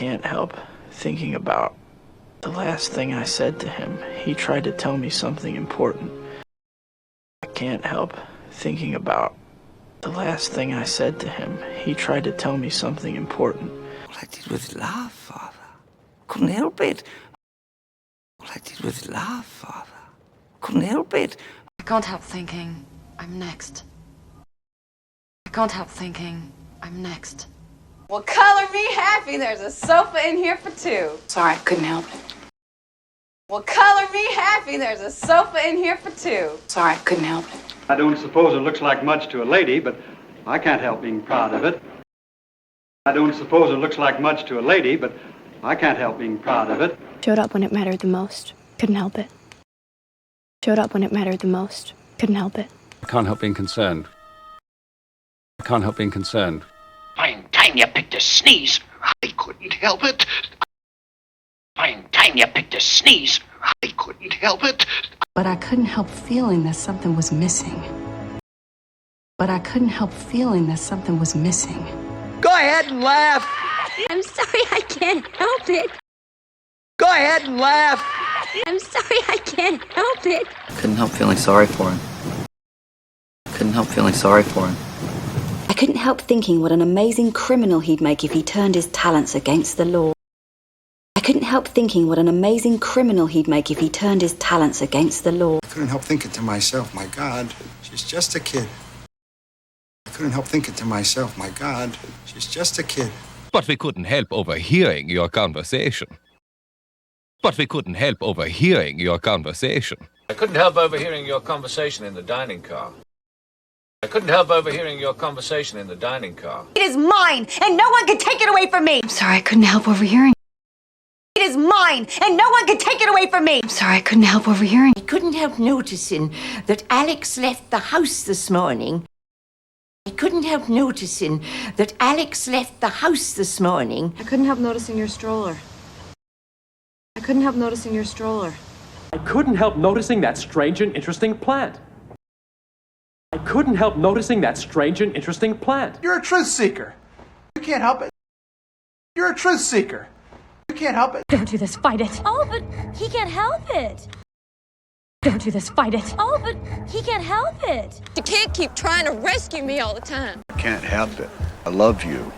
can't help thinking about the last thing I said to him. He tried to tell me something important. I can't help thinking about the last thing I said to him. He tried to tell me something important. All I did was laugh, Father. Couldn't help it. All I did was laugh, Father. Couldn't help it. I can't help thinking I'm next. I can't help thinking I'm next. Well, color me happy. There's a sofa in here for two. Sorry, I couldn't help it. Well, color me happy. There's a sofa in here for two. Sorry, I couldn't help it. I don't suppose it looks like much to a lady, but I can't help being proud of it. I don't suppose it looks like much to a lady, but I can't help being proud of it. Showed up when it mattered the most. Couldn't help it. Showed up when it mattered the most. Couldn't help it. I can't help being concerned. I can't help being concerned. Fine time you picked a sneeze. I couldn't help it. Fine time you picked a sneeze. I couldn't help it. But I couldn't help feeling that something was missing. But I couldn't help feeling that something was missing. Go ahead and laugh. I'm sorry, I can't help it. Go ahead and laugh. I'm sorry, I can't help it. Couldn't help feeling sorry for him. Couldn't help feeling sorry for him. I couldn't help thinking what an amazing criminal he'd make if he turned his talents against the law. I couldn't help thinking what an amazing criminal he'd make if he turned his talents against the law. I couldn't help thinking to myself, my God, she's just a kid. I couldn't help thinking to myself, my God, she's just a kid. But we couldn't help overhearing your conversation. But we couldn't help overhearing your conversation. I couldn't help overhearing your conversation in the dining car. I couldn't help overhearing your conversation in the dining car. It is mine, and no one can take it away from me. I'm sorry, I couldn't help overhearing. It is mine, and no one can take it away from me. I'm sorry, I couldn't help overhearing. I couldn't help noticing that Alex left the house this morning. I couldn't help noticing that Alex left the house this morning. I couldn't help noticing your stroller. I couldn't help noticing your stroller. I couldn't help noticing that strange and interesting plant. I couldn't help noticing that strange and interesting plant. You're a truth seeker. You can't help it. You're a truth seeker. You can't help it. Don't do this, fight it. Oh, but he can't help it. Don't do this, fight it. Oh, but he can't help it. You can't keep trying to rescue me all the time. I can't help it. I love you.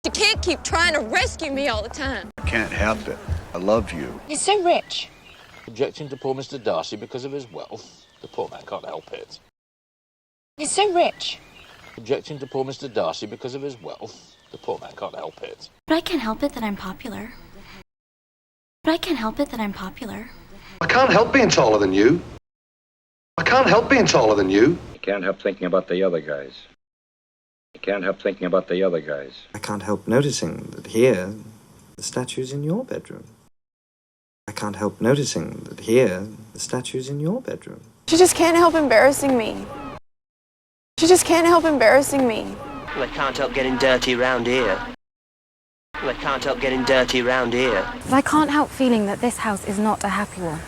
You can't keep trying to rescue me all the time. I can't help it. I love you. You're so rich. Objecting to poor Mr. Darcy because of his wealth. The poor man can't help it. You're so rich. Objecting to poor Mr. Darcy because of his wealth. The poor man can't help it. But I can't help it that I'm popular. But I can't help it that I'm popular. I can't help being taller than you. I can't help being taller than you. I can't help thinking about the other guys. I can't help thinking about the other guys. I can't help noticing that here, the statue's in your bedroom. I can't help noticing that here, the statue's in your bedroom. She just can't help embarrassing me. She just can't help embarrassing me. Well, I can't help getting dirty round here. Well, I can't help getting dirty round here. But I can't help feeling that this house is not a happy one.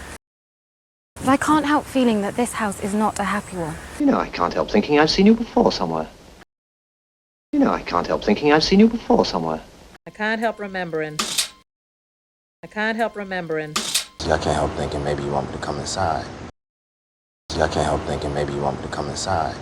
But I can't help feeling that this house is not a happy one. You know, I can't help thinking I've seen you before somewhere. You know, I can't help thinking I've seen you before somewhere. I can't help remembering. I can't help remembering. See, I can't help thinking maybe you want me to come inside. See, I can't help thinking maybe you want me to come inside.